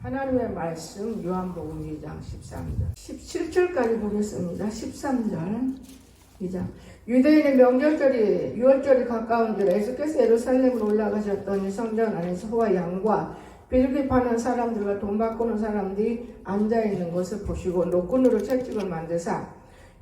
하나님의 말씀 요한복음 2장 13절 17절까지 보겠습니다. 13절 2장 유대인의 명절절이 6월절이 가까운 줄 예수께서 예루살렘으로 올라가셨더니 성전 안에서 소와 양과 비둘기 파는 사람들과 돈 바꾸는 사람들이 앉아있는 것을 보시고 노끈으로 채찍을 만드사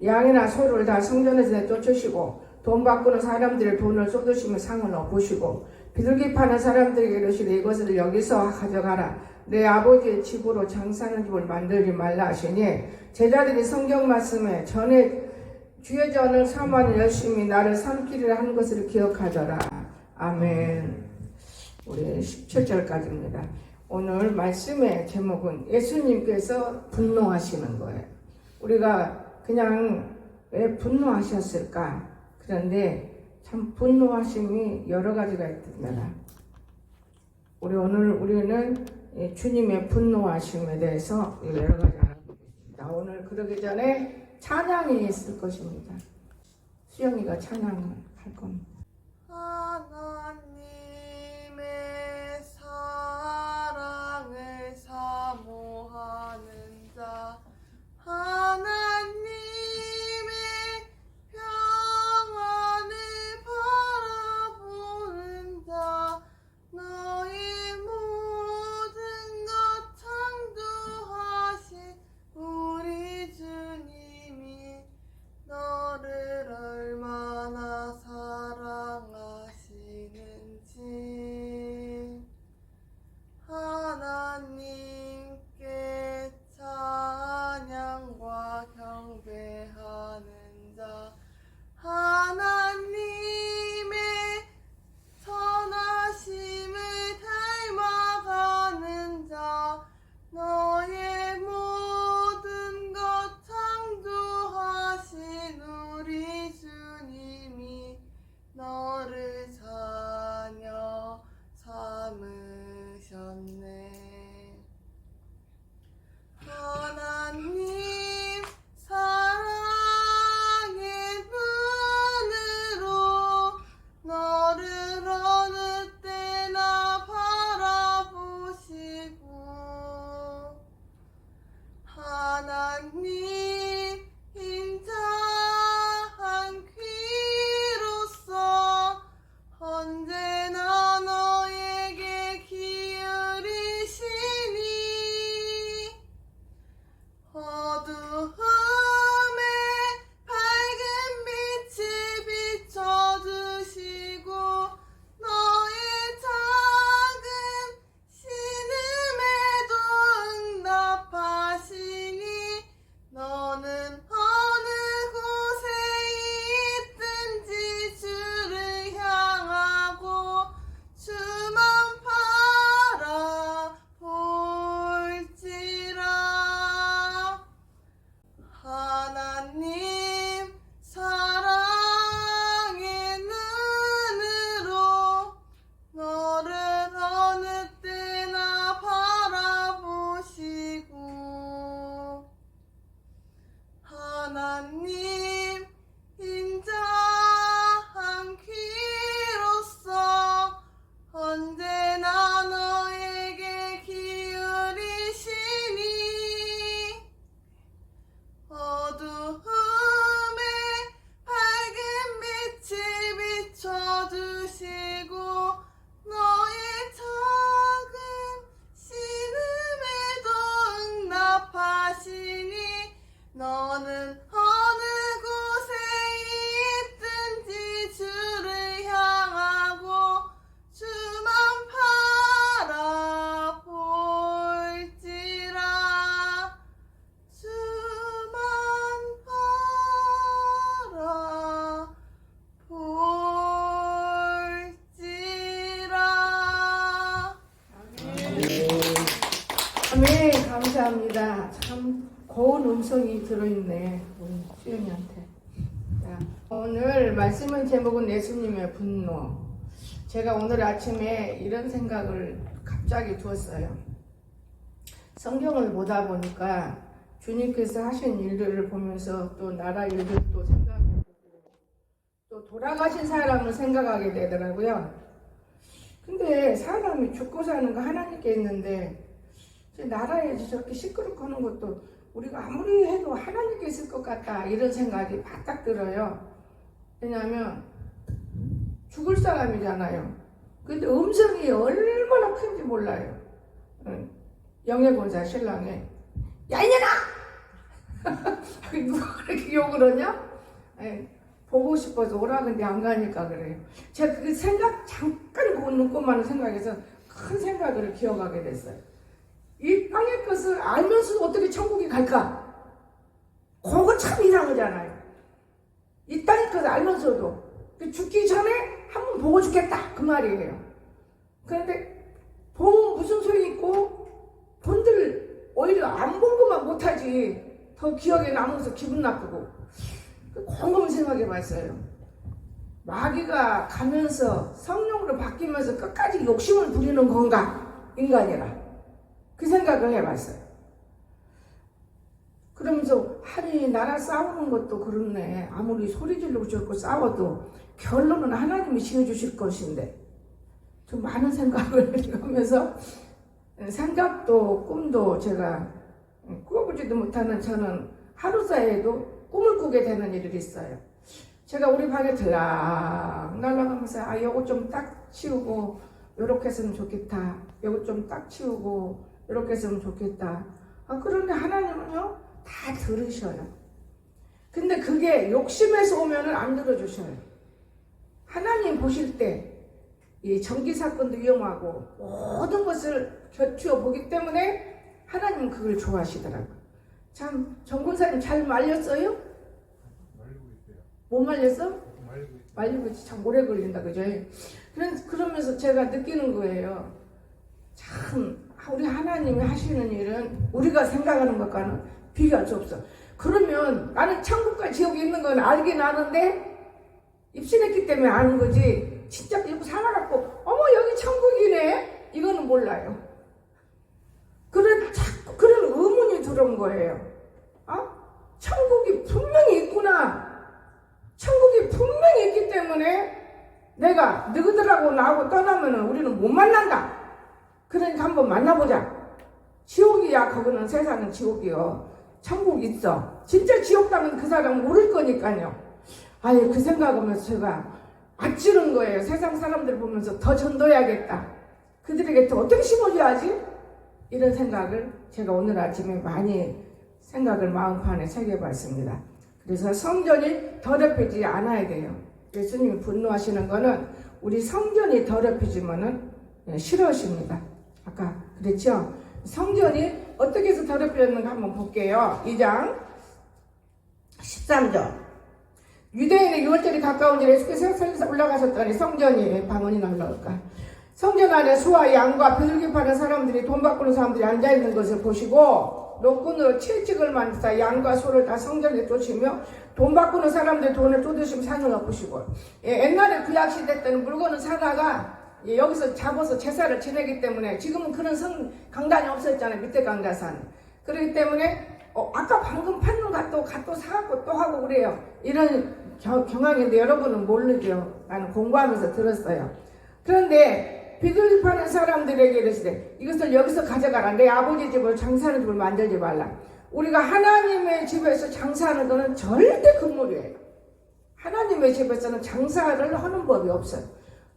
양이나 소를 다 성전에서 내쫓으시고 돈 바꾸는 사람들의 돈을 쏟으시며 상을 엎으시고 비둘기 파는 사람들에게 이르시되 이것을 여기서 가져가라. 내 아버지의 집으로 장사하는 집을 만들지 말라 하시니 제자들이 성경 말씀에 전에 주의 전을 삼하는 열심히 나를 삼키리라 하는 것을 기억하더라. 아멘. 우리 17절까지입니다. 오늘 말씀의 제목은 예수님께서 분노하시는 거예요. 우리가 그냥 왜 분노하셨을까? 그런데 참 분노하심이 여러 가지가 있습니다. 우리는 주님의 분노하심에 대해서 여러 가지 알아보겠습니다. 오늘 그러기 전에 찬양이 있을 것입니다. 수영이가 찬양을 할 겁니다. 하나님의 사랑을 사모하는 자 하나님의 평안을 바라보는 자 너의 모든 것 창조하신 우리 주님이 너를 얼마나 사랑하시는지 하나님께 찬양과 경배하는 자 하나님의 선하심을 닮아가는 자 너의 모든 것 창조하신 우리 주님이 너를 자녀 삼으셨네. 하나님 사랑의 눈으로 너를 어느 때나 바라보시고 하나님 인자한 귀로서 언제나 너에게 기울이시니 어두움에 밝은 빛을 비춰주시고 너의 작은 신음에도 응답하시니 너는 어느 곳에 있든지 주를 향하고 주만 바라볼지라. 하나님 사랑의 눈으로 너를 어느 때나 바라보시고 하나님 인자한 귀로서 언제나 너에게 기울이시니 어두움에 밝은 빛을 비춰주시고 너의 작은 신음에도 응답하시니 너는 어느 곳에 있든지 주를 향하고 주만 바라볼지라. 주만 바라볼지라. 아멘. 감사합니다. 참 고운 음성이 들어있네 우리 수영이한테. 자, 오늘 말씀은 제목은 예수님의 분노. 제가 오늘 아침에 이런 생각을 갑자기 두었어요. 성경을 보다 보니까 주님께서 하신 일들을 보면서 또 나라 일들도 생각해보고 또 돌아가신 사람을 생각하게 되더라고요. 근데 사람이 죽고 사는 거 하나님께 있는데 나라에 저렇게 시끄럽고 하는 것도 우리가 아무리 해도 하나님께 있을 것 같다 이런 생각이 바짝 들어요. 왜냐하면 죽을 사람이잖아요. 근데 음성이 얼마나 큰지 몰라요. 영예권사 신랑에 야 이년아! 누가 그렇게 욕을 하냐? 보고 싶어서 오라 근데 안 가니까 그래요. 제가 그 생각 잠깐 그 눈곱만 생각해서 큰 생각을 기억하게 됐어요. 이 땅의 것을 알면서도 어떻게 천국에 갈까? 그거 참 이상하잖아요. 이 땅의 것을 알면서도 죽기 전에 한번 보고 죽겠다 그 말이에요. 그런데 보면 무슨 소리 있고 본들 오히려 안 본 것만 못하지 더 기억에 남아서 기분 나쁘고 곰곰이 생각해 봤어요. 마귀가 가면서 성령으로 바뀌면서 끝까지 욕심을 부리는 건가? 인간이라 그 생각을 해봤어요. 그러면서 아니 나라 싸우는 것도 그렇네. 아무리 소리 지르고 저렇게 싸워도 결론은 하나님이 지어주실 것인데 좀 많은 생각을 하면서 생각도 꿈도 제가 꾸어보지도 못하는 저는 하루 사이에도 꿈을 꾸게 되는 일이 있어요. 제가 우리 방에 들락 날아가면서 요거 좀 딱 치우고 요렇게 했으면 좋겠다. 요거 좀 딱 치우고 요렇게 했으면 좋겠다. 그런데 하나님은요 다 들으셔요. 근데 그게 욕심에서 오면은 안 들어주셔요. 하나님 보실 때 이 전기 사건도 위험하고 모든 것을 겨추어 보기 때문에 하나님은 그걸 좋아하시더라고요. 참 정군사님 잘 말렸어요? 말리고 있어요. 못 말렸어? 말리고 있어요. 말리고 있지. 참 오래 걸린다 그죠? 그러면서 제가 느끼는 거예요. 참 우리 하나님이 하시는 일은 우리가 생각하는 것과는 비교할 수 없어. 그러면 나는 천국과 지옥이 있는 건 알긴 아는데 입신했기 때문에 아는 거지 진짜 이거 살아갖고 어머 여기 천국이네 이거는 몰라요. 자꾸 그런 의문이 들어온 거예요. 천국이 분명히 있구나. 천국이 분명히 있기 때문에 내가 너희들하고 나하고 떠나면 우리는 못 만난다. 그러니까 한번 만나보자. 지옥이야. 거기는 세상은 지옥이요. 천국 있어. 진짜 지옥 가면 그 사람 모를 거니까요. 아예 그 생각하면서 제가 아찌른 거예요. 세상 사람들 보면서 더 전도해야겠다. 그들에게 또 어떻게 심어줘야지? 이런 생각을 제가 오늘 아침에 많이 생각을 마음판에 새겨봤습니다. 그래서 성전이 더럽히지 않아야 돼요. 예수님이 분노하시는 거는 우리 성전이 더럽히지면은 싫어하십니다. 아까 그랬죠? 성전이 어떻게 해서 더럽혀졌는가 한번 볼게요. 2장 13절. 유대인의 유월절이 가까운 지 예수께서 올라가셨더니 성전이 방언이 날라올까. 성전 안에 수와 양과 비둘기 파는 사람들이 돈 바꾸는 사람들이 앉아있는 것을 보시고 노끈으로 채찍을 만드사 양과 소를 다 성전에 쫓으며 돈 바꾸는 사람들이 돈을 쫓으시면 산을 엎으시고 옛날에 구약시대 때는 물건을 사다가 여기서 잡아서 제사를 지내기 때문에 지금은 그런 강단이 없었잖아요. 밑에 강다산. 그렇기 때문에 아까 방금 팠는 갓도 사갖고 또 하고 그래요. 이런 경향인데 여러분은 모르죠. 나는 공부하면서 들었어요. 그런데 비둘기 파는 사람들에게 이르시되 이것을 여기서 가져가라. 내 아버지 집을 장사하는 집을 만들지 말라. 우리가 하나님의 집에서 장사하는 것은 절대 금물이에요. 하나님의 집에서는 장사를 하는 법이 없어요.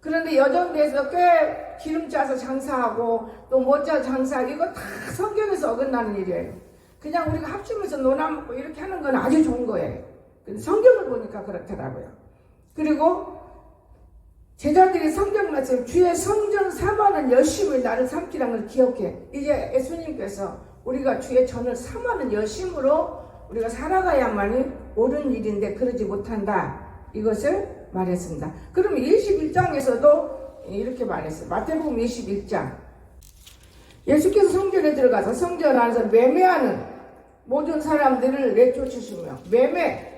그런데 여정대에서 꽤 기름 짜서 장사하고 또 모짜 장사하고 이거 다 성경에서 어긋나는 일이에요. 그냥 우리가 합치면서 논아 먹고 이렇게 하는 건 아주 좋은 거예요. 근데 성경을 보니까 그렇더라고요. 그리고 제자들이 성경 말씀 주의 성전 삼아는 열심을 나를 삼키라는 걸 기억해. 이제 예수님께서 우리가 주의 전을 삼아는 열심으로 우리가 살아가야만이 옳은 일인데 그러지 못한다. 이것을 말했습니다. 그럼 21장에서도 이렇게 말했어요. 마태복음 21장. 예수께서 성전에 들어가서 성전 안에서 매매하는 모든 사람들을 내쫓으시며 매매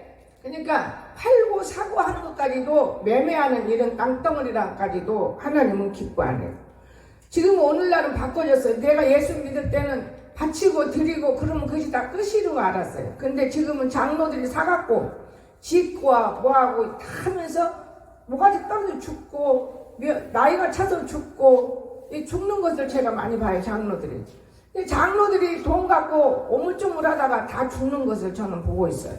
그러니까 팔고 사고 하는 것까지도 매매하는 이런 땅덩어리랑까지도 하나님은 기뻐 안 해요. 지금 오늘날은 바꿔졌어요. 내가 예수 믿을 때는 바치고 드리고 그러면 그것이 다 끝이라고 알았어요. 근데 지금은 장로들이 사갖고 짓고와 뭐하고 다 하면서 뭐가지 떨어져 죽고 나이가 차서 죽고 이 죽는 것을 제가 많이 봐요. 장로들이. 근데 장로들이 돈 갖고 오물조물하다가 다 죽는 것을 저는 보고 있어요.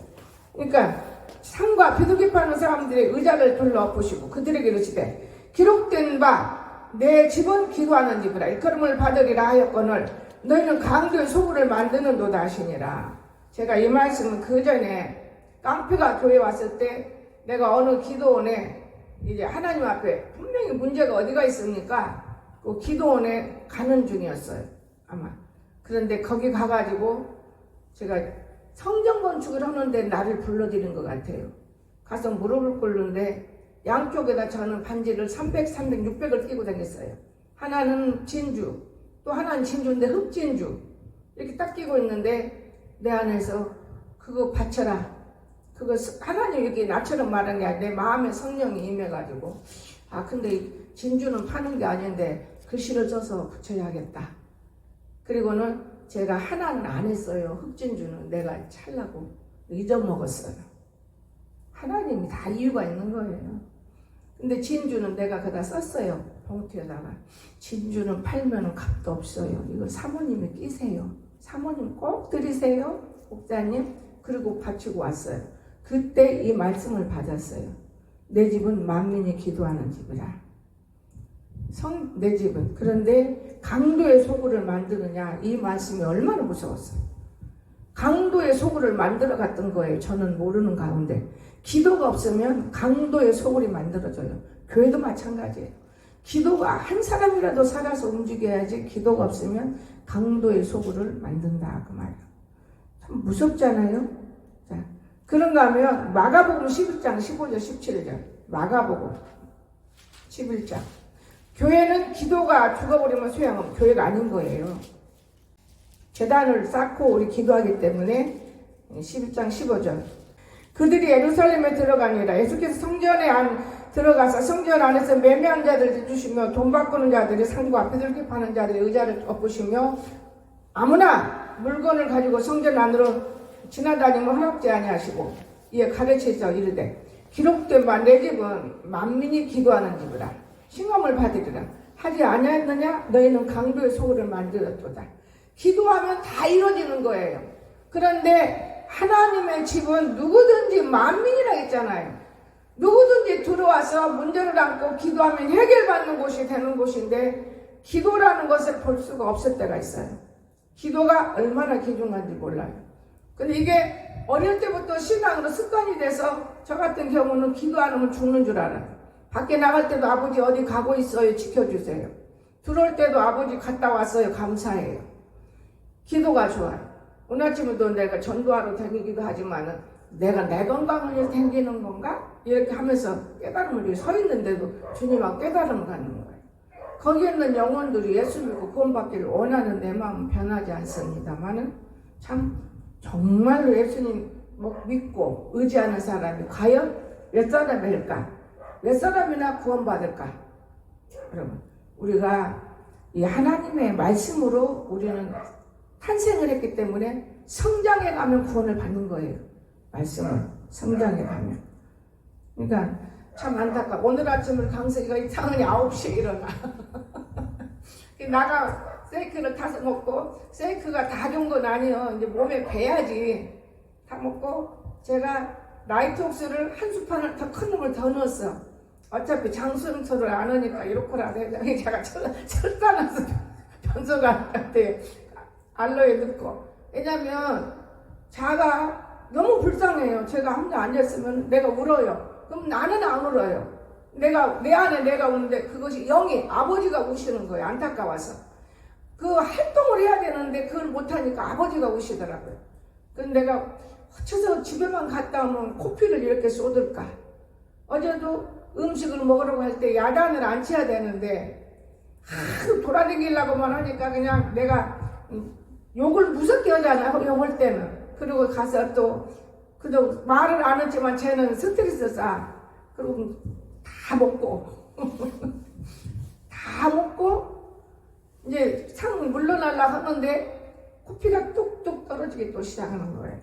그러니까 상과 비둘기 파는 사람들의 의자를 둘러엎으시고 그들에게 이르시되 기록된 바 내 집은 기도하는 집이라 일컬음을 받으리라 하였거늘 너희는 강도의 소굴을 만드는도다 하시니라. 제가 이 말씀은 그 전에 깡피가 교회 왔을 때 내가 어느 기도원에 이제 하나님 앞에 분명히 문제가 어디가 있습니까? 그 기도원에 가는 중이었어요. 아마. 그런데 거기 가가지고 제가 성전 건축을 하는데 나를 불러들인 것 같아요. 가서 무릎을 꿇는데 양쪽에다 저는 반지를 300, 600을 끼고 다녔어요. 하나는 진주, 또 하나는 진주인데 흑진주 이렇게 딱 끼고 있는데 내 안에서 그거 바쳐라. 그거 하나님 이렇게 나처럼 말하는 게 아니라 내 마음에 성령이 임해가지고 근데 진주는 파는 게 아닌데 글씨를 써서 붙여야겠다. 그리고는 제가 하나는 안 했어요. 흑진주는 내가 찰라고 잊어먹었어요. 하나님이 다 이유가 있는 거예요. 근데 진주는 내가 그다 썼어요. 봉투에다가. 진주는 팔면 값도 없어요. 이거 사모님이 끼세요. 사모님 꼭 드리세요. 목사님. 그리고 바치고 왔어요. 그때 이 말씀을 받았어요. 내 집은 만민이 기도하는 집이라. 내 집은. 그런데 강도의 소굴을 만드느냐 이 말씀이 얼마나 무서웠어요. 강도의 소굴을 만들어 갔던 거예요. 저는 모르는 가운데. 기도가 없으면 강도의 소굴이 만들어져요. 교회도 마찬가지예요. 기도가 한 사람이라도 살아서 움직여야지 기도가 없으면 강도의 소굴을 만든다 그 말이에요. 참 무섭잖아요. 자, 그런가 하면 마가복음 11장 15절 17절 마가복음 11장 교회는 기도가 죽어버리면 소양은 교회가 아닌 거예요. 제단을 쌓고 우리 기도하기 때문에 11장 15절 그들이 예루살렘에 들어가니라. 예수께서 성전에 들어가서 성전 안에서 매매한 자들을 주시며 돈 바꾸는 자들이 상과 비둘기 파는 자들의 의자를 엎으시며 아무나 물건을 가지고 성전 안으로 지나다니면 허락지 아니하시고 이에 가르치셔 이르되 기록된 바 내 집은 만민이 기도하는 집이라 칭함을 받으리라 하지 아니하였느냐 너희는 강도의 소굴을 만들었도다. 기도하면 다 이루어지는 거예요. 그런데 하나님의 집은 누구든지 만민이라 했잖아요. 누구든지 들어와서 문제를 안고 기도하면 해결받는 곳이 되는 곳인데 기도라는 것을 볼 수가 없을 때가 있어요. 기도가 얼마나 귀중한지 몰라요. 근데 이게 어릴 때부터 신앙으로 습관이 돼서 저 같은 경우는 기도 안 하면 죽는 줄 알아요. 밖에 나갈 때도 아버지 어디 가고 있어요. 지켜주세요. 들어올 때도 아버지 갔다 왔어요. 감사해요. 기도가 좋아요. 오늘 아침에도 내가 전도하러 다니기도 하지만은 내가 내 건강을 위해서 다니는 건가? 이렇게 하면서 깨달음을 서 있는데도 주님하고 깨달음을 갖는 거예요. 거기에 있는 영혼들이 예수 믿고 구원받기를 원하는 내 마음은 변하지 않습니다만은 참 정말로 예수님 믿고 의지하는 사람이 과연 몇 사람일까? 몇 사람이나 구원받을까? 여러분 우리가 이 하나님의 말씀으로 우리는 탄생을 했기 때문에 성장해 가면 구원을 받는 거예요. 말씀을 성장해 가면. 그러니까 참 안타까워. 오늘 아침을 강석이가 이상하게 9시에 일어나. 나가 세이크를 타서 먹고 세이크가 다 준 건 아니에요. 이제 몸에 배야지. 다 먹고 제가 나이트 옥수를 한 수판을 더 큰 놈을 더 넣었어. 어차피 장수용소를 안 하니까 이렇게라도 해서 제가 철단해서 변소가한테 알로에 넣고. 왜냐면 자가 너무 불쌍해요. 제가 혼자 앉았으면 내가 울어요. 그럼 나는 안 울어요. 내 안에 내가 우는데 그것이 영이 아버지가 우시는 거예요. 안타까워서. 그 활동을 해야 되는데 그걸 못하니까 아버지가 우시더라고요. 그래서 내가 어째서 집에만 갔다 오면 코피를 이렇게 쏟을까. 어제도 음식을 먹으려고 할 때 야단을 안 쳐야 되는데 하도 돌아다니려고만 하니까 그냥 내가 욕을 무섭게 하잖아요. 욕할 때는. 그리고 가서 또 그저 말을 안 했지만 쟤는 스트레스 쌓아. 그리고 다 먹고 다 먹고 이제 상 물러나려고 하는데 코피가 뚝뚝 떨어지게 또 시작하는 거예요.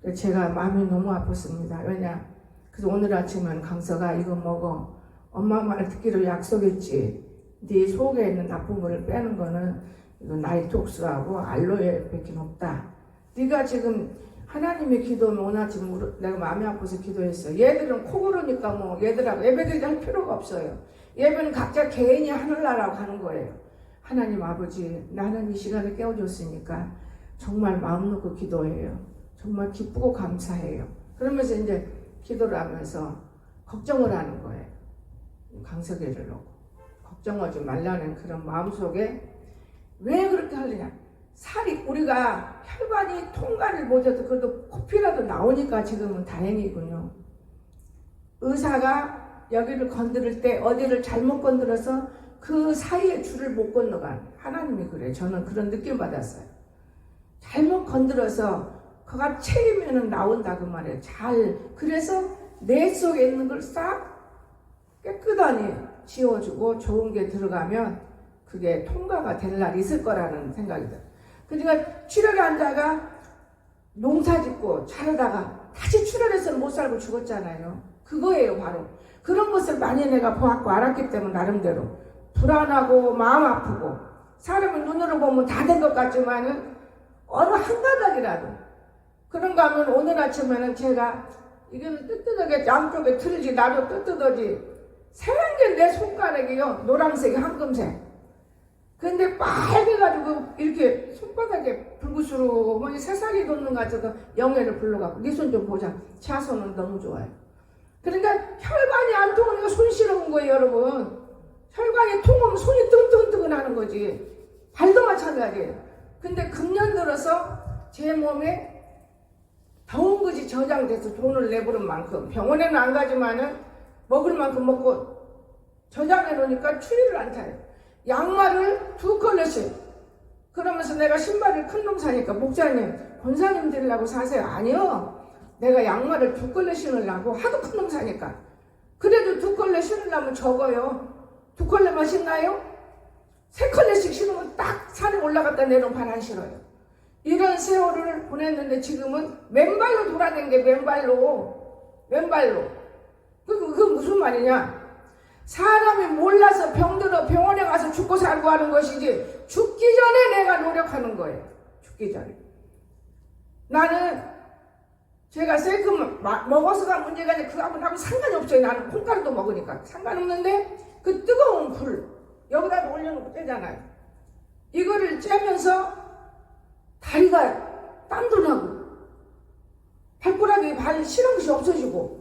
그래서 제가 마음이 너무 아팠습니다. 왜냐? 그래서 오늘 아침은 강서가 이거 먹어. 엄마 말 듣기로 약속했지. 네 속에 있는 나쁜 거를 빼는 거는 이거 나이톡스하고 알로에밖에 없다. 네가 지금 하나님의 기도는 오늘 아침 내가 마음이 아파서 기도했어. 얘들은 코 고르니까 뭐 얘들하고 예배드리지 할 필요가 없어요. 예배는 각자 개인이 하늘나라고 하는 거예요. 하나님 아버지, 나는 이 시간을 깨워줬으니까 정말 마음 놓고 기도해요. 정말 기쁘고 감사해요. 그러면서 이제 기도를 하면서 걱정을 하는 거예요. 강석이를 놓고 걱정하지 말라는 그런 마음속에 왜 그렇게 하느냐. 살이 우리가 혈관이 통과를 못해도 그래도 코피라도 나오니까 지금은 다행이군요. 의사가 여기를 건드릴 때 어디를 잘못 건드려서 그 사이에 줄을 못 건너간 하나님이 그래요. 저는 그런 느낌 받았어요. 잘못 건드려서 그가 채이면은 나온다 그 말이에요. 그래서 내 속에 있는 걸 싹 깨끗하니 지워주고 좋은 게 들어가면 그게 통과가 될 날이 있을 거라는 생각이 들어요. 그러니까 출혈 환자가 농사 짓고 자르다가 다시 출혈해서는 못 살고 죽었잖아요. 그거예요 바로. 그런 것을 많이 내가 보았고 알았기 때문에 나름대로 불안하고 마음 아프고 사람을 눈으로 보면 다 된 것 같지만은 어느 한 가닥이라도 그런가 하면 오늘 아침에는 제가 이거는 뜨뜻하게 양쪽에 틀지 나도 뜨뜻하지 생긴 내 손가락이요 노란색이 황금색 근데 빨개가지고 이렇게 손바닥에 불구스로 뭐 새살이 돋는 것 같아서 영애를 불러가고 네 손 좀 보자. 차손은 너무 좋아요. 그러니까 혈관이 안 통하니까 손이 시려운 거예요 여러분. 혈관이 통하면 손이 뜨끈뜨끈하는 거지. 발도 마찬가지예요. 근데 금년 들어서 제 몸에 더운 것이 저장돼서 돈을 내부른 만큼 병원에는 안 가지만은 먹을 만큼 먹고 저장해 놓으니까 추위를 안 타요. 양말을 2컬레씩 그러면서 내가 신발을 큰 놈 사니까 목사님 권사님 드리려고 사세요. 아니요. 내가 양말을 2컬레 신으려고 하도 큰 놈 사니까 그래도 2컬레 신으려면 적어요. 2컬레만 신나요? 3컬레씩 신으면 딱 산에 올라갔다 내려오면 발 안 싫어요. 이런 세월을 보냈는데 지금은 맨발로 돌아다니는 게 맨발로 그게 무슨 말이냐. 사람이 몰라서 병들어 병원에 가서 죽고 살고 하는 것이지 죽기 전에 내가 노력하는 거예요. 죽기 전에. 나는 제가 세금 먹어서가 문제가 아니라 그거하고 상관이 없어요. 나는 콩가루도 먹으니까 상관없는데 그 뜨거운 불 여기다 올려놓고 떼잖아요. 이거를 째면서 다리가 땀도 나고 발가락이 발 시런 것이 없어지고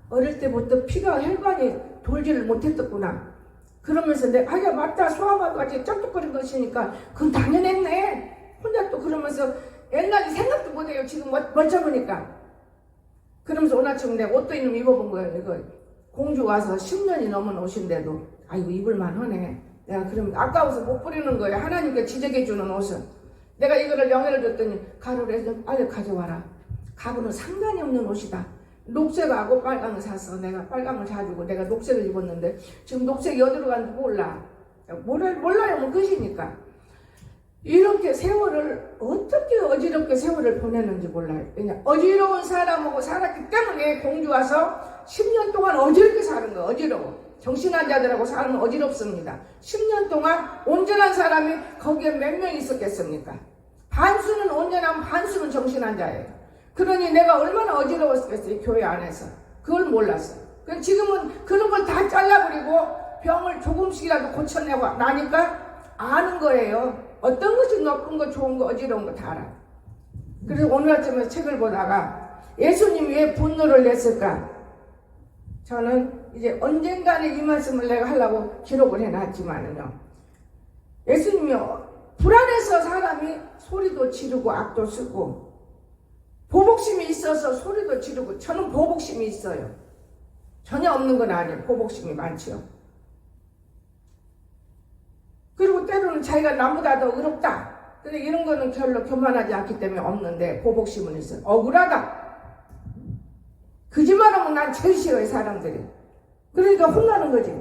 어릴 때부터 피가 혈관이 돌지를 못했었구나. 그러면서 내가 야 맞다 소아마까지 쩍쩍거린 것이니까 그건 당연했네. 혼자 또 그러면서 옛날에 생각도 못해요. 지금 멀쩡하니까. 그러면서 오늘 아침에 내가 옷도 이놈 입어본 거예요. 이거 공주 와서 10년이 넘은 옷인데도 아이고 입을만 하네. 내가 그러면 아까워서 못 버리는 거예요. 하나님께 지적해 주는 옷은. 내가 이거를 영예를 줬더니 가루를 해서 빨리 가져와라. 가구는 상관이 없는 옷이다. 녹색하고 빨강을 사서 내가 빨강을 사주고 내가 녹색을 입었는데 지금 녹색이 어디로 갔는지 몰라요. 뭐 끝이니까. 이렇게 세월을 어떻게 어지럽게 세월을 보냈는지 몰라요. 그냥 어지러운 사람하고 살았기 때문에 공주 와서 10년 동안 어지럽게 사는 거예요. 어지러워. 정신환자들하고 살면 어지럽습니다. 10년 동안 온전한 사람이 거기에 몇 명 있었겠습니까? 반수는 온전하면 반수는 정신환자예요. 그러니 내가 얼마나 어지러웠겠어요. 교회 안에서. 그걸 몰랐어요. 지금은 그런 걸 다 잘라버리고 병을 조금씩이라도 고쳐내고 나니까 아는 거예요. 어떤 것이 나쁜 거 좋은 거 어지러운 거 다 알아. 그래서 오늘 아침에 책을 보다가 예수님이 왜 분노를 냈을까? 저는 이제 언젠가는 이 말씀을 내가 하려고 기록을 해놨지만은요. 예수님이 불안해서 사람이 소리도 지르고 악도 쓰고 보복심이 있어서 소리도 지르고 저는 보복심이 있어요. 전혀 없는 건 아니에요. 보복심이 많지요. 그리고 때로는 자기가 나보다 더 의롭다. 근데 이런 거는 별로 교만하지 않기 때문에 없는데 보복심은 있어요. 억울하다. 거짓말하면 난 제일 싫어요. 사람들이. 그러니까 혼나는 거지.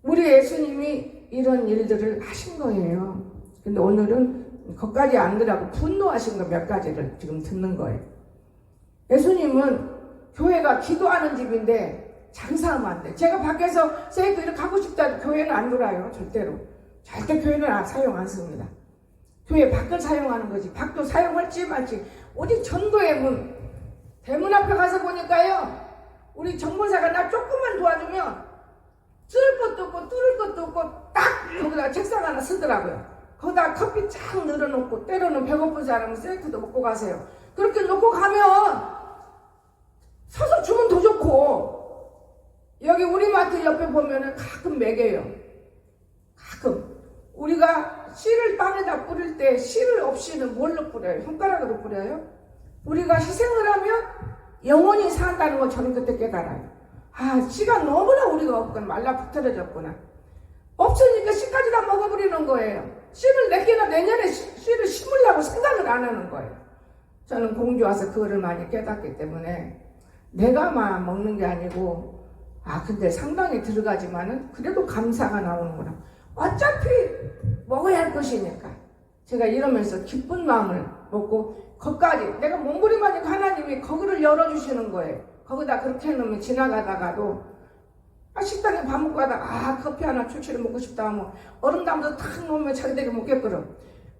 우리 예수님이 이런 일들을 하신 거예요. 근데 오늘은 거기까지 안 들어가고 분노하신 거 몇 가지를 지금 듣는 거예요. 예수님은 교회가 기도하는 집인데 장사하면 안 돼. 제가 밖에서 세이크 이렇게 하고 싶다 교회는 안 돌아요. 절대로. 절대 교회는 사용 안 씁니다. 교회 밖을 사용하는 거지. 밖도 사용할지 말지. 어디 전도의 문, 대문 앞에 가서 보니까요, 우리 정보사가 나 조금만 도와주면 쓸 것도 없고 뚫을 것도 없고 딱 거기다 책상 하나 쓰더라고요. 거기다 커피 쫙 늘어놓고, 때로는 배고픈 사람은 셀프도 먹고 가세요. 그렇게 놓고 가면 서서 주면 더 좋고, 여기 우리 마트 옆에 보면은 가끔 먹여요. 가끔. 우리가 씨를 땅에다 뿌릴 때 씨를 없이는 뭘로 뿌려요? 손가락으로 뿌려요? 우리가 희생을 하면 영원히 산다는 걸 저는 그때 깨달아요. 아, 씨가 너무나 우리가 없구나. 말라붙어졌구나. 없으니까 씨까지 다 먹어버리는 거예요. 씨를 내게나 내년에 씨를 심으려고 생각을 안 하는 거예요. 저는 공주 와서 그거를 많이 깨닫기 때문에 내가만 먹는 게 아니고, 아 근데 상당히 들어가지만은 그래도 감사가 나오는구나. 어차피 먹어야 할 것이니까 제가 이러면서 기쁜 마음을 먹고, 거기까지 내가 몸부림하니까 하나님이 거기를 열어주시는 거예요. 거기다 그렇게 해놓으면 지나가다가도 식당에 밥 먹고 가다가 커피 하나 출치를 먹고 싶다 하면 얼음 담아서 탁 놓으면 자기들이 먹겠거든.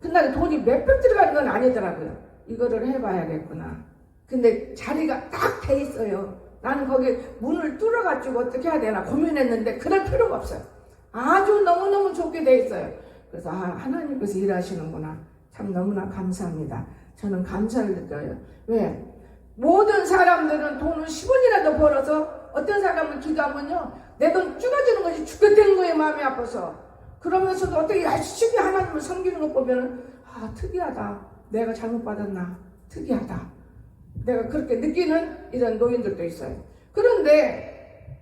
그날 돈이 몇백 들어가는 건 아니더라고요. 이거를 해봐야겠구나. 근데 자리가 딱 돼 있어요. 나는 거기 문을 뚫어가지고 어떻게 해야 되나 고민했는데 그럴 필요가 없어요. 아주 너무너무 좋게 돼 있어요. 그래서 하나님께서 일하시는구나. 참 너무나 감사합니다. 저는 감사를 느껴요. 왜? 모든 사람들은 돈을 10원이라도 벌어서, 어떤 사람은 기도하면요, 내 돈 줄어지는 것이 죽겠다는 거예요. 마음이 아파서. 그러면서도 어떻게 열심히 하나님을 섬기는 것 보면은 특이하다. 내가 잘못받았나? 특이하다. 내가 그렇게 느끼는 이런 노인들도 있어요. 그런데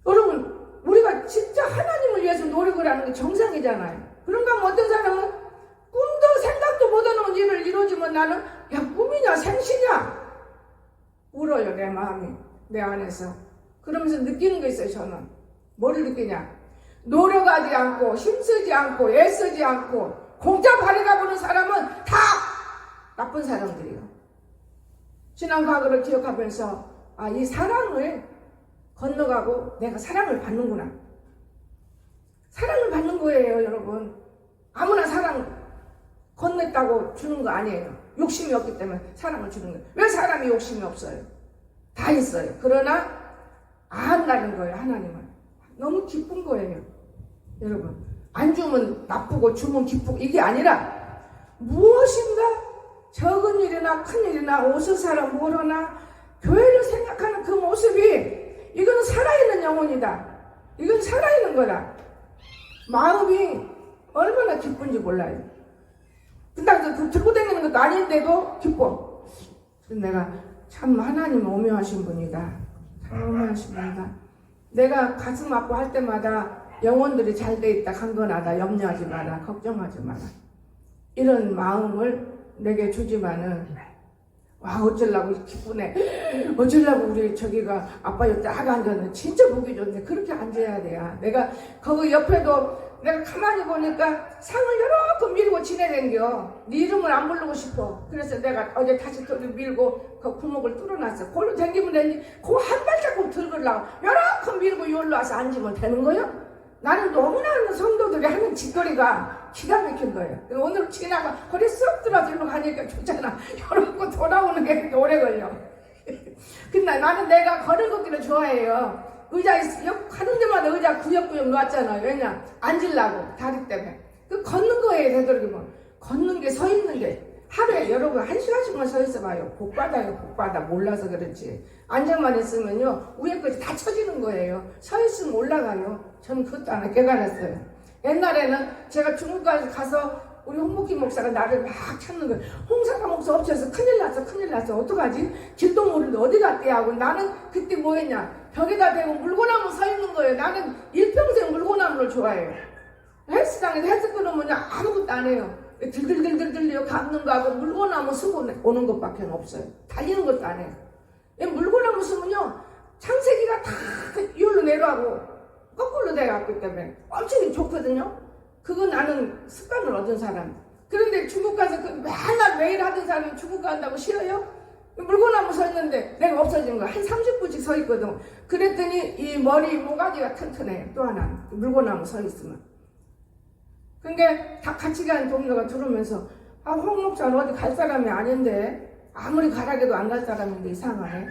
여러분, 우리가 진짜 하나님을 위해서 노력을 하는 게 정상이잖아요. 그런가 하면 어떤 사람은 꿈도 생각도 못하는 일을 이루어지면 나는 꿈이냐 생시냐 울어요. 내 마음이, 내 안에서. 그러면서 느끼는 게 있어요. 저는 뭐를 느끼냐, 노력하지 않고 힘쓰지 않고 애쓰지 않고 공짜 발에다 보는 사람은 다 나쁜 사람들이에요. 지난 과거를 기억하면서 이 사랑을 건너가고 내가 사랑을 받는구나. 사랑을 받는 거예요. 여러분, 아무나 사랑 건넸다고 주는 거 아니에요. 욕심이 없기 때문에 사랑을 주는 거예요. 왜 사람이 욕심이 없어요? 다 있어요. 그러나 안다는 거예요. 하나님은. 너무 기쁜 거예요. 여러분, 안 주면 나쁘고 주면 기쁘고 이게 아니라 무엇인가 적은 일이나 큰 일이나 옷을 사라 뭐라나 교회를 생각하는 그 모습이, 이건 살아있는 영혼이다. 이건 살아있는 거다. 마음이 얼마나 기쁜지 몰라요. 근데 들고 다니는 것도 아닌데도 기뻐. 내가 참 하나님 오묘하신 분이다. 참 오묘하신 분이다. 내가 가슴 아파 할 때마다 영혼들이 잘 돼 있다, 강건하다, 염려하지 마라, 걱정하지 마라. 이런 마음을 내게 주지만은, 어쩌려고 기쁘네. 어쩌려고 우리 저기가 아빠 옆에 딱 앉았네. 진짜 보기 좋네. 그렇게 앉아야 돼요. 내가 거기 옆에도 내가 가만히 보니까 상을 여러 밀고 지내댕겨. 네 이름을 안 부르고 싶어. 그래서 내가 어제 다시 또 밀고 그 구멍을 뚫어놨어. 그걸로 댕기면 되니 그거 한 발자국 들으려고 여러 밀고 여기로 와서 앉으면 되는 거요? 나는 너무나 성도들이 하는 짓거리가 기가 막힌 거예요. 오늘 지나가 허리 쏙 들어서 일로 가니까 좋잖아. 이러고 돌아오는 게 이렇게 오래 걸려. 근데 나는 내가 걸을 걷기를 좋아해요. 의자 가는 데마다 의자 구역구역 놓았잖아요. 왜냐? 앉으려고, 다리 때문에. 그 걷는 거예요. 되도록이면 걷는 게, 서 있는 게. 하루에 여러분 1시간씩만 서 있어봐요. 복 받아요. 복 받아. 몰라서 그렇지. 앉아만 있으면요 위에까지 다 쳐지는 거예요. 서 있으면 올라가요. 저는 그것도 하나 깨달았어요. 옛날에는 제가 중국까지 가서 우리 홍복희 목사가 나를 막 찾는 거예요. 홍사가 목사 없어서 큰일 났어. 어떡하지? 길도 모르는데 어디 갔대 하고, 나는 그때 뭐 했냐, 벽에다 대고 물고나무 서 있는 거예요. 나는 일평생 물고나무를 좋아해요. 헬스장에서 헬스 끊으면 아무것도 안 해요. 들들들들들 감는 거하고 물고나무 쓰고 오는 것밖에 없어요. 달리는 것도 안 해요. 물고나무 쓰면요 창세기가 다 이걸로 내려가고 거꾸로 돼갔기 때문에 엄청 좋거든요. 그건 나는 습관을 얻은 사람. 그런데 중국 가서 맨날 매일 하던 사람이 중국 간다고 싫어요? 물고나무 서 있는데 내가 없어진 거야. 한 30분씩 서 있거든. 그랬더니 이 머리 모가지가 튼튼해. 또 하나 물고나무 서 있으면 그러니까 다 같이 가는 동료가 들으면서 아, 홍 목사는 어디 갈 사람이 아닌데 아무리 가라게도 안 갈 사람인데 이상하네.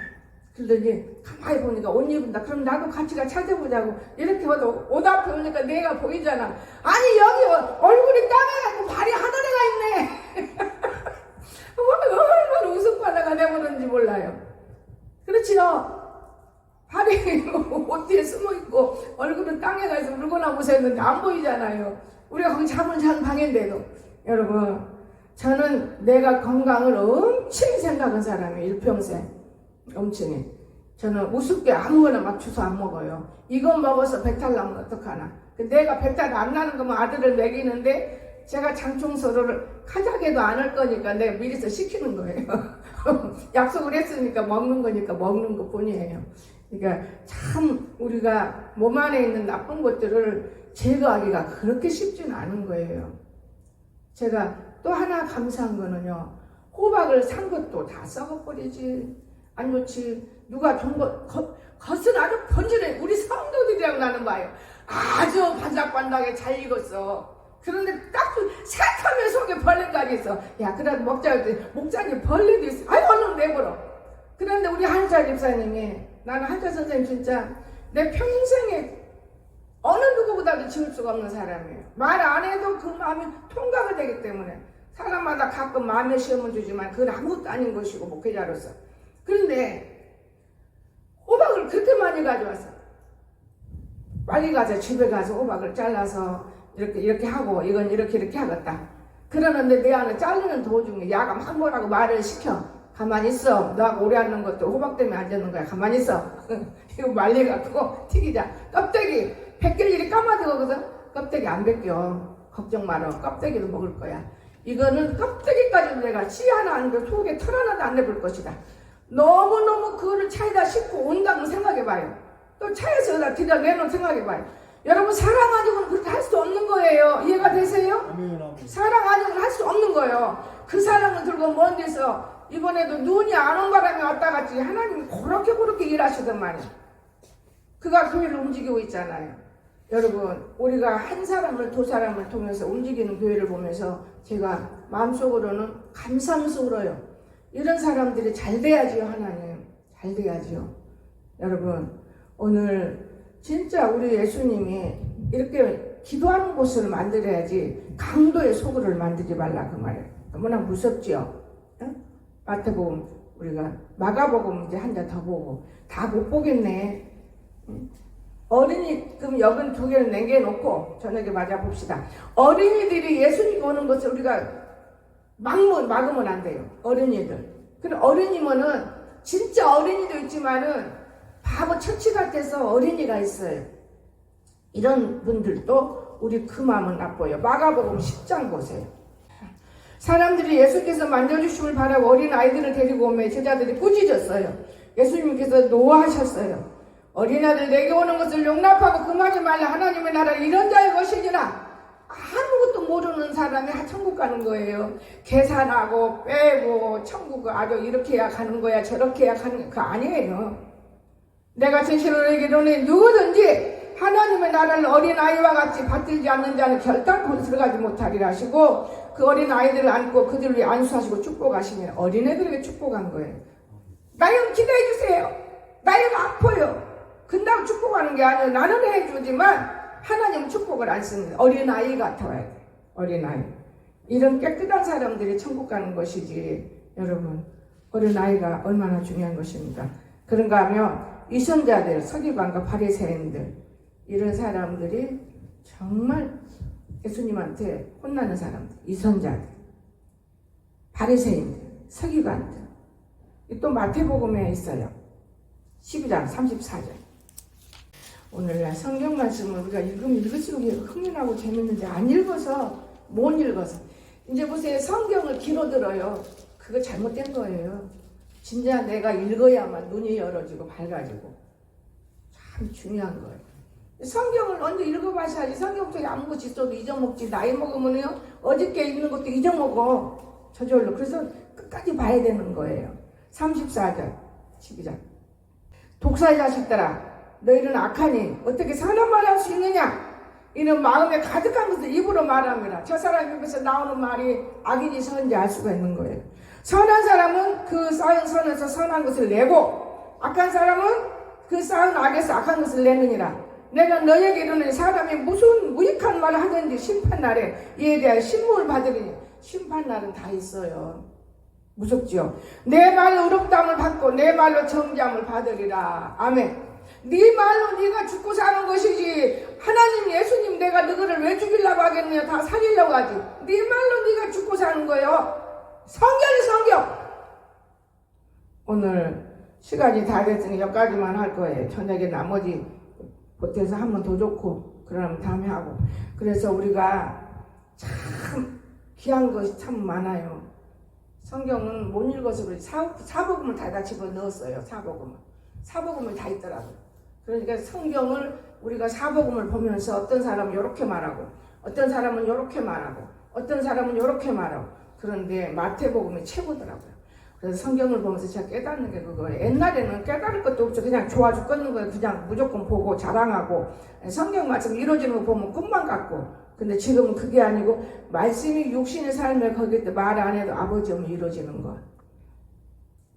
그러더니 가만히 보니까 옷 입은다. 그럼 나도 같이 가 찾아보자고 이렇게 옷 앞에 오니까 내가 보이잖아. 아니 여기 얼굴이 땅에 발이 하늘에가 있네. 얼마나 웃음바다가 돼버렸는지 몰라요. 그렇지요. 발이 옷 뒤에 숨어있고 얼굴은 땅에 가서 물거나 모셨는데 안 보이잖아요. 우리가 거기 잠을 잔 방인데도. 여러분, 저는 내가 건강을 엄청 생각한 사람이에요. 일평생 엄청히. 저는 우습게 아무거나 막 주워 안 먹어요. 이거 먹어서 배탈 나면 어떡하나. 내가 배탈 안 나는 거면 아들을 먹이는데 제가 장충서를 가작해도 안 할 거니까 내가 미리서 시키는 거예요. 약속을 했으니까 먹는 거니까 먹는 것 뿐이에요. 그러니까 참 우리가 몸 안에 있는 나쁜 것들을 제거하기가 그렇게 쉽지는 않은 거예요. 제가 또 하나 감사한 거는요. 호박을 산 것도 다 썩어버리지. 안 좋지. 누가 준 거, 겉은 아주 번지네. 우리 성도들이라고 나는 봐요. 아주 반짝반짝하게 잘 익었어. 그런데 딱 새카매 속에 벌레까지 있어. 야, 그래도 먹자 했더니 목장에 벌레도 있어. 아유, 얼른 내버려. 그런데 우리 한자 집사님이, 나는 한자 선생님 진짜 내 평생에 어느 누구보다도 지울 수가 없는 사람이에요. 말 안 해도 그 마음이 통과가 되기 때문에 사람마다 가끔 마음의 시험을 주지만 그건 아무것도 아닌 것이고 목회자로서. 그런데 호박을 그렇게 많이 가져왔어. 빨리 가서 집에 가서 호박을 잘라서 이렇게 하고 이건 이렇게 하겠다. 그러는데 내 안에 자르는 도중에 야가 막 뭐라고 말을 시켜. 가만히 있어. 너하고 오래 하는 것도 호박 때문에 안 되는 거야. 가만히 있어. 이거 말려갖고 튀기자. 껍데기 벗길 일이 까마득거든. 껍데기 안 벗겨. 걱정 마라. 껍데기도 먹을 거야. 이거는 껍데기까지 내가 씨 하나 안 그 속에 털 하나도 안 내볼 것이다. 너무너무 그거를 차에다 싣고 온다고 생각해봐요. 또 차에서 여기다 들여 내놓은 생각해봐요. 여러분 사랑 가지고는 그렇게 할 수 없는 거예요. 이해가 되세요? 사랑 가지고는 할 수 없는 거예요. 그 사랑을 들고 먼 데서 이번에도 눈이 안 온 바람에 왔다 갔지 하나님이 그렇게 일하시더만요. 그가 교회를 움직이고 있잖아요. 여러분 우리가 한 사람을 두 사람을 통해서 움직이는 교회를 보면서 제가 마음속으로는 감사스러워요. 이런 사람들이 잘 돼야지요. 하나님 잘 돼야지요. 여러분 오늘 진짜 우리 예수님이 이렇게 기도하는 곳을 만들어야지 강도의 소굴을 만들지 말라 그 말이에요. 너무나 무섭지요. 응? 마태복음 우리가 마가복음 이제 한 장 더 보고 다 못 보겠네. 응? 어린이 그럼 여긴 두 개를 남겨놓고 저녁에 맞아 봅시다. 어린이들이 예수님 오는 것을 우리가 막으면 안 돼요. 어린이들. 그럼 어린이면은 진짜 어린이도 있지만은 바보 처치 같아서 어린이가 있어요. 이런 분들도 우리 그 마음은 나빠요. 마가복음 10장 보세요. 사람들이 예수께서 만져주심을 바라고 어린 아이들을 데리고 오매 제자들이 꾸짖었어요. 예수님께서 노하셨어요. 어린아들 내게 오는 것을 용납하고 그만이 말라. 하나님의 나라는 이런 자의 것이니라. 아무것도 모르는 사람이 천국 가는 거예요. 계산하고 빼고 천국 아주 이렇게 해야 가는 거야 저렇게 해야 가는 거야. 그거 아니에요. 내가 진실로 얘기하노니 누구든지 하나님의 나라를 어린아이와 같이 받들지 않는 자는 결단코 들어가지 못하리라 하시고 그 어린아이들을 안고 그들을 위해 안수하시고 축복하시면 어린애들에게 축복한 거예요. 나 좀 기대해 주세요. 나 좀 아파요. 근다고 축복하는 게 아니에요. 나는 해주지만 하나님은 축복을 안 씁니다. 어린아이 같아야 돼. 어린아이. 이런 깨끗한 사람들이 천국 가는 것이지. 여러분 어린아이가 얼마나 중요한 것입니까? 그런가 하면 위선자들, 서기관과 바리새인들 이런 사람들이 정말 예수님한테 혼나는 사람들, 위선자들, 바리새인들, 서기관들. 또 마태복음에 있어요. 12장 34절. 오늘날 성경 말씀을 우리가 읽으면 읽을수록 흥미나고 재밌는데 안 읽어서 못 읽어서 이제 보세요. 성경을 귀로 들어요. 그거 잘못된 거예요. 진짜 내가 읽어야만 눈이 열어지고 밝아지고 참 중요한 거예요. 성경을 먼저 읽어봐야지. 성경 속에 아무것도 있어도 잊어먹지. 나이 먹으면요 어저께 읽는 것도 잊어먹어 저절로. 그래서 끝까지 봐야 되는 거예요. 34절 12절. 독사의 자식들아 너희는 악하니 어떻게 선한 말을 할 수 있느냐? 이는 마음에 가득한 것을 입으로 말합니다. 저 사람 입에서 나오는 말이 악인지 선인지 알 수가 있는 거예요. 선한 사람은 그 쌓은 선에서 선한 것을 내고 악한 사람은 그 쌓은 악에서 악한 것을 내느니라. 내가 너에게 이르노니 사람이 무슨 무익한 말을 하든지 심판날에 이에 대하여 신문을 받으리니. 심판날은 다 있어요. 무섭지요. 내 말로 의롭다함을 받고 내 말로 정죄함을 받으리라. 아멘. 네 말로 네가 죽고 사는 것이지 하나님 예수님 내가 너희를 왜 죽이려고 하겠느냐. 다 살리려고 하지. 네 말로 네가 죽고 사는 거예요. 성경이 성경. 오늘 시간이 다 됐으니 여기까지만 할 거예요. 저녁에 나머지 보태서 하면 더 좋고 그러면 다음에 하고. 그래서 우리가 참 귀한 것이 참 많아요. 성경은 못 읽어서 그렇지 사복음을 다 집어넣었어요. 사복음을 다 있더라고요. 그러니까 성경을 우리가 사복음을 보면서 어떤 사람은 이렇게 말하고 어떤 사람은 이렇게 말하고 어떤 사람은 이렇게 말하고 그런데 마태복음이 최고더라고요. 그래서 성경을 보면서 제가 깨닫는 게 그거예요. 옛날에는 깨달을 것도 없죠. 그냥 좋아 죽겠는 거예요. 그냥 무조건 보고 자랑하고 성경 말씀 이루어지는 거 보면 꿈만 같고. 근데 지금은 그게 아니고 말씀이 육신의 삶에 거기 말 안 해도 아버지 오면 이루어지는 거.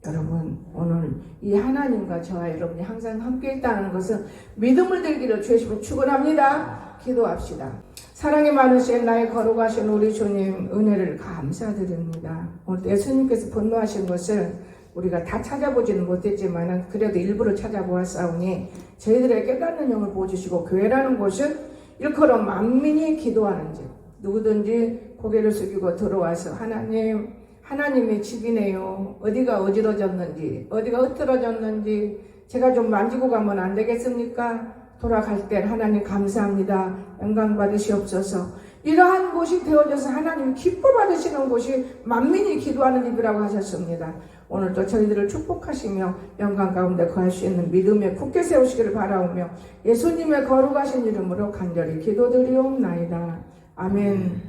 여러분 오늘 이 하나님과 저와 여러분이 항상 함께 있다는 것은 믿음을 들기를 주시면 축원합니다. 기도합시다. 사랑이 많으신 나의 거룩하신 우리 주님 은혜를 감사드립니다. 오늘 예수님께서 분노하신 것을 우리가 다 찾아보지는 못했지만 그래도 일부러 찾아보았사오니 저희들의 깨닫는 영을 보여주시고 교회라는 곳은 일컬어 만민이 기도하는지 누구든지 고개를 숙이고 들어와서 하나님의 집이네요. 어디가 어지러졌는지 어디가 흐트러졌는지 제가 좀 만지고 가면 안 되겠습니까? 돌아갈 땐 하나님 감사합니다. 영광 받으시옵소서. 이러한 곳이 되어져서 하나님 기뻐 받으시는 곳이 만민이 기도하는 집이라고 하셨습니다. 오늘도 저희들을 축복하시며 영광 가운데 거할 수 있는 믿음에 굳게 세우시기를 바라오며 예수님의 거룩하신 이름으로 간절히 기도드리옵나이다. 아멘.